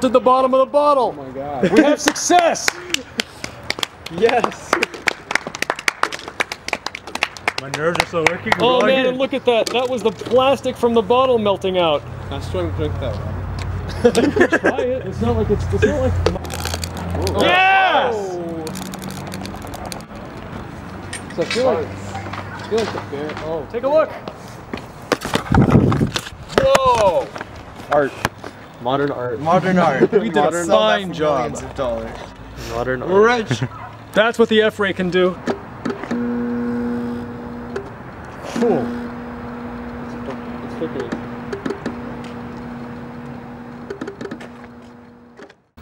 melted the bottom of the bottle. Oh my god. We have success. Yes. My nerves are still working. Oh man, and look at that. That was the plastic from the bottle melting out. I'm struggling to drink that one. Try it. It's not like it's not like. Oh. Yes! Oh. So I feel like the bear. Oh, Take a look. Whoa! art. Modern art. Modern art. We did a Modern fine job. millions of dollars. Modern art. We're rich. That's what the F-ray can do. Cool. It's flickering.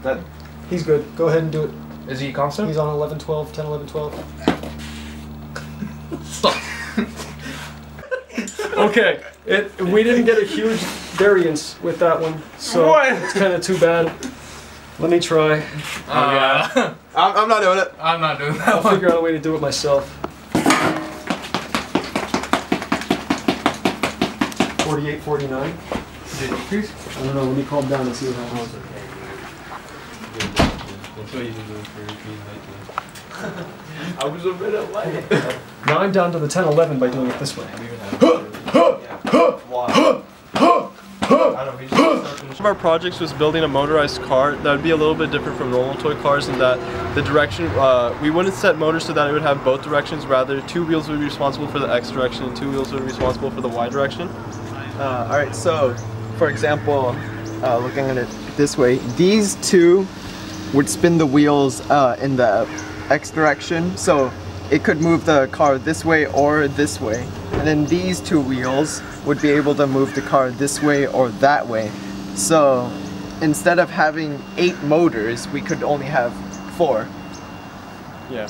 That He's good. Go ahead and do it. is he constant? He's on 11, 12, 10, 11, 12. Stop. Okay, we didn't get a huge variance with that one, so it's kind of too bad. Let me try. I'm not doing it. I'm not doing that I'll one. figure out a way to do it myself. 48, 49. Did it decrease? I don't know, let me calm down and see what happens. That's what you do for being I was a bit late. Now I'm down to the 10, 11 by doing it this way. One of our projects was building a motorized car that would be a little bit different from normal toy cars in that the direction, we wouldn't set motors so that it would have both directions, rather 2 wheels would be responsible for the X direction and 2 wheels would be responsible for the Y direction. Alright, so for example, looking at it this way, these two would spin the wheels in the X direction, so it could move the car this way or this way. And then these 2 wheels would be able to move the car this way or that way. So instead of having 8 motors, we could only have 4. Yeah.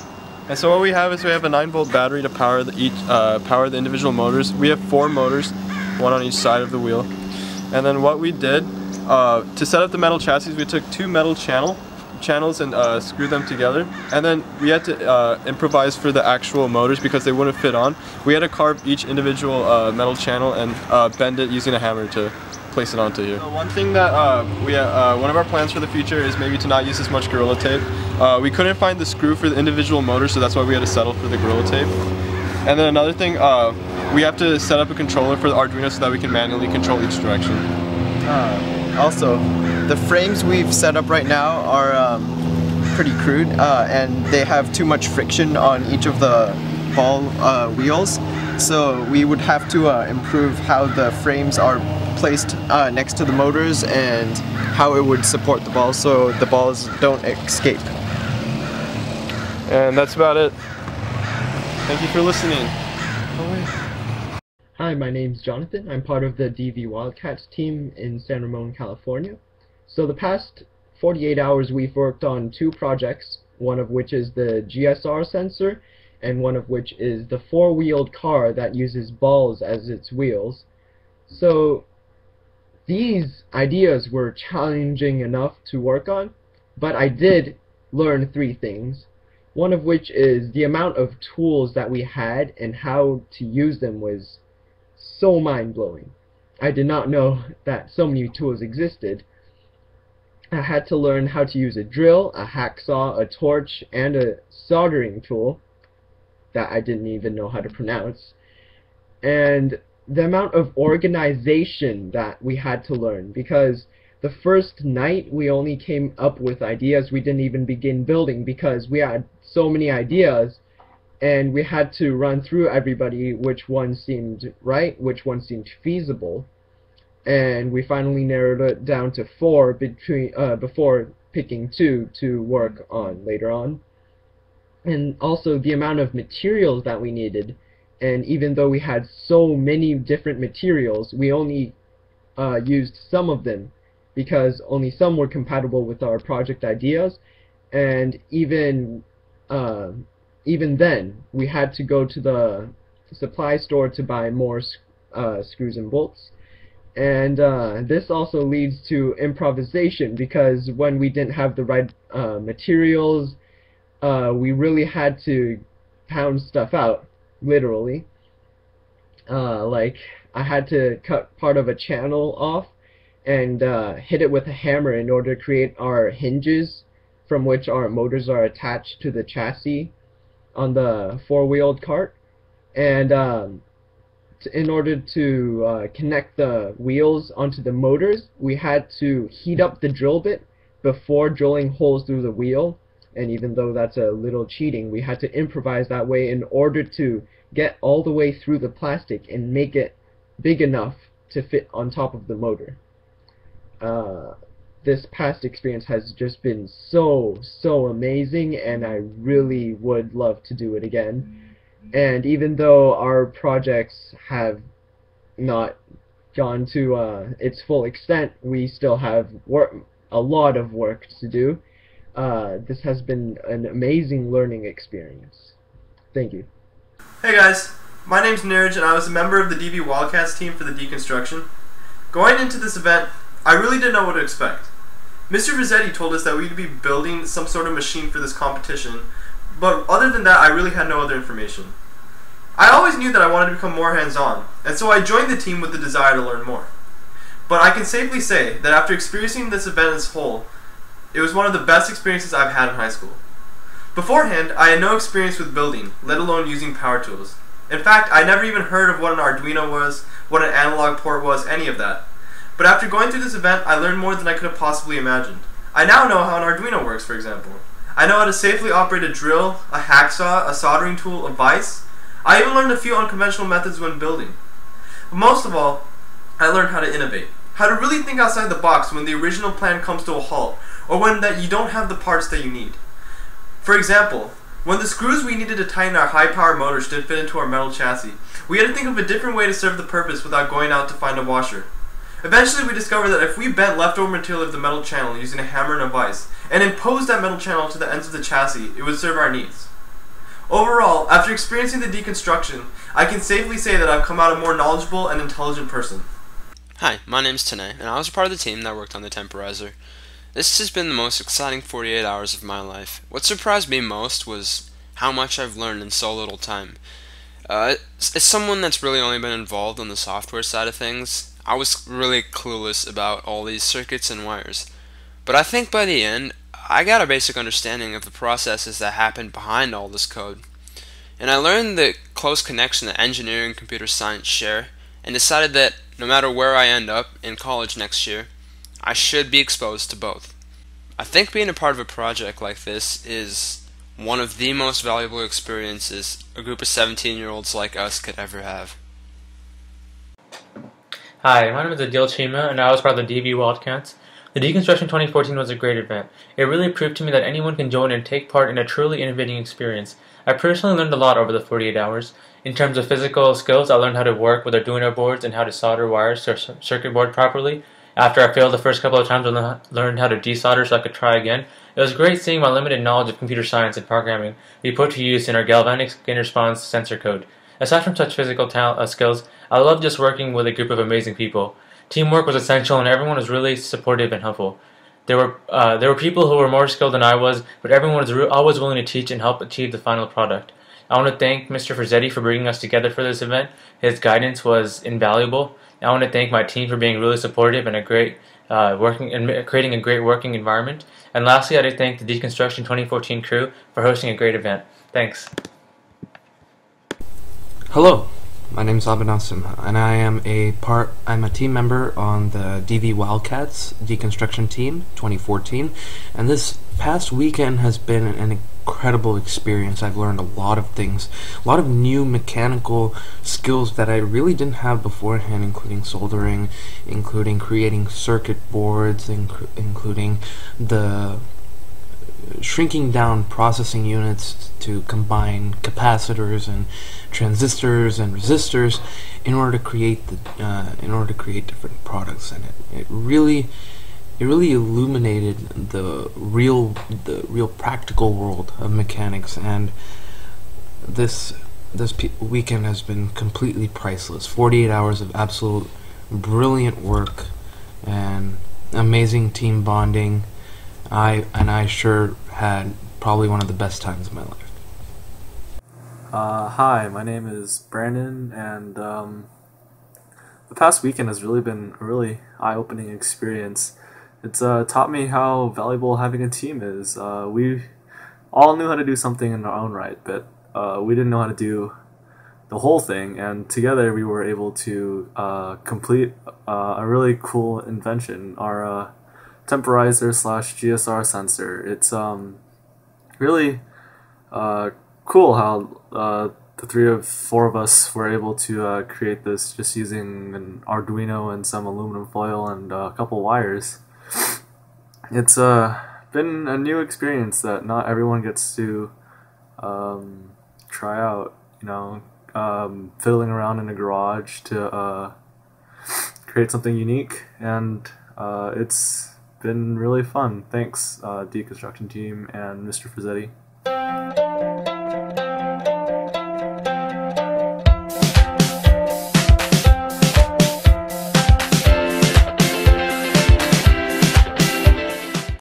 And so what we have is we have a 9-volt battery to power the individual motors. We have 4 motors, 1 on each side of the wheel. And then what we did, to set up the metal chassis, we took 2 metal channels and screwed them together. And then we had to improvise for the actual motors because they wouldn't fit on. We had to carve each individual metal channel and bend it using a hammer to place it onto here. One thing that one of our plans for the future is maybe to not use as much Gorilla Tape. We couldn't find the screw for the individual motor, so that's why we had to settle for the Gorilla Tape. And then another thing, we have to set up a controller for the Arduino so that we can manually control each direction. Also, the frames we've set up right now are pretty crude and they have too much friction on each of the ball wheels. So we would have to improve how the frames are placed next to the motors and how it would support the balls so the balls don't escape. And that's about it. Thank you for listening. Hi, my name's Jonathan. I'm part of the DV Wildcats team in San Ramon, California. So the past 48 hours we've worked on 2 projects, one of which is the GSR sensor and one of which is the 4-wheeled car that uses balls as its wheels. So these ideas were challenging enough to work on, but I did learn 3 things. One of which is the amount of tools that we had and how to use them was so mind-blowing. I did not know that so many tools existed. I had to learn how to use a drill, a hacksaw, a torch, and a soldering tool that I didn't even know how to pronounce. And the amount of organization that we had to learn, because the first night we only came up with ideas, we didn't even begin building because we had so many ideas and we had to run through everybody which one seemed right, which one seemed feasible, and we finally narrowed it down to 4 before picking 2 to work on later on. And also the amount of materials that we needed, and even though we had so many different materials, we only used some of them because only some were compatible with our project ideas, and even then we had to go to the supply store to buy more screws and bolts. And this also leads to improvisation, because when we didn't have the right materials, we really had to pound stuff out, literally. Like, I had to cut part of a channel off, and hit it with a hammer in order to create our hinges from which our motors are attached to the chassis on the four-wheeled cart. And in order to connect the wheels onto the motors, we had to heat up the drill bit before drilling holes through the wheel. And even though that's a little cheating, we had to improvise that way in order to get all the way through the plastic and make it big enough to fit on top of the motor. This past experience has just been so amazing, and I really would love to do it again. And even though our projects have not gone to its full extent, we still have a lot of work to do. This has been an amazing learning experience. Thank you. Hey guys, my name's Niraj and I was a member of the DV Wildcats team for the Deconstruction. Going into this event, I really didn't know what to expect. Mr. Rizzetti told us that we'd be building some sort of machine for this competition, but other than that I really had no other information. I always knew that I wanted to become more hands-on, and so I joined the team with the desire to learn more. But I can safely say that after experiencing this event as a whole, it was one of the best experiences I've had in high school. Beforehand, I had no experience with building, let alone using power tools. In fact, I never even heard of what an Arduino was, what an analog port was, any of that. But after going through this event, I learned more than I could have possibly imagined. I now know how an Arduino works, for example. I know how to safely operate a drill, a hacksaw, a soldering tool, a vise. I even learned a few unconventional methods when building. But most of all, I learned how to innovate. How to really think outside the box when the original plan comes to a halt, or when that you don't have the parts that you need. For example, when the screws we needed to tighten our high-power motors didn't fit into our metal chassis, we had to think of a different way to serve the purpose without going out to find a washer. Eventually we discovered that if we bent leftover material of the metal channel using a hammer and a vise, and imposed that metal channel to the ends of the chassis, it would serve our needs. Overall, after experiencing the deconstruction, I can safely say that I've come out a more knowledgeable and intelligent person. Hi, my name's Tane, and I was a part of the team that worked on the Temperizer. This has been the most exciting 48 hours of my life. What surprised me most was how much I've learned in so little time. As someone that's really only been involved on the software side of things, I was really clueless about all these circuits and wires. But I think by the end, I got a basic understanding of the processes that happen behind all this code. And I learned the close connection that engineering and computer science share, and decided that no matter where I end up in college next year, I should be exposed to both. I think being a part of a project like this is one of the most valuable experiences a group of 17-year-olds like us could ever have. Hi, my name is Adil Chima, and I was part of the DV Wildcats. The Deconstruction 2014 was a great event. It really proved to me that anyone can join and take part in a truly innovating experience. I personally learned a lot over the 48 hours. In terms of physical skills, I learned how to work with Arduino boards and how to solder wires to a circuit board properly. After I failed the first couple of times, I learned how to desolder so I could try again. It was great seeing my limited knowledge of computer science and programming be put to use in our galvanic skin response sensor code. Aside from such physical skills, I loved just working with a group of amazing people. Teamwork was essential, and everyone was really supportive and helpful. There were people who were more skilled than I was, but everyone was always willing to teach and help achieve the final product. I want to thank Mr. Rizzetti for bringing us together for this event. His guidance was invaluable. I want to thank my team for being really supportive and creating a great working environment. And lastly, I'd like to thank the Deconstruction 2014 crew for hosting a great event. Thanks. Hello, my name is Abhinasim, and I'm a team member on the DV Wildcats Deconstruction Team 2014, and this past weekend has been an incredible experience. I've learned a lot of things, a lot of new mechanical skills that I really didn't have beforehand, including soldering, including creating circuit boards, including the shrinking down processing units to combine capacitors and transistors and resistors in order to create different products. And it really illuminated the real practical world of mechanics. And this weekend has been completely priceless. 48 hours of absolute brilliant work and amazing team bonding. I sure had probably one of the best times of my life. Hi, my name is Brandon, and the past weekend has really been a really eye-opening experience. It's taught me how valuable having a team is. We all knew how to do something in our own right, but we didn't know how to do the whole thing, and together we were able to complete a really cool invention, our Temperizer / GSR sensor. It's really cool how the four of us were able to create this just using an Arduino and some aluminum foil and a couple wires. It's been a new experience that not everyone gets to try out, you know, fiddling around in a garage to create something unique, and it's been really fun. Thanks, Deconstruction team and Mr. Frizzetti.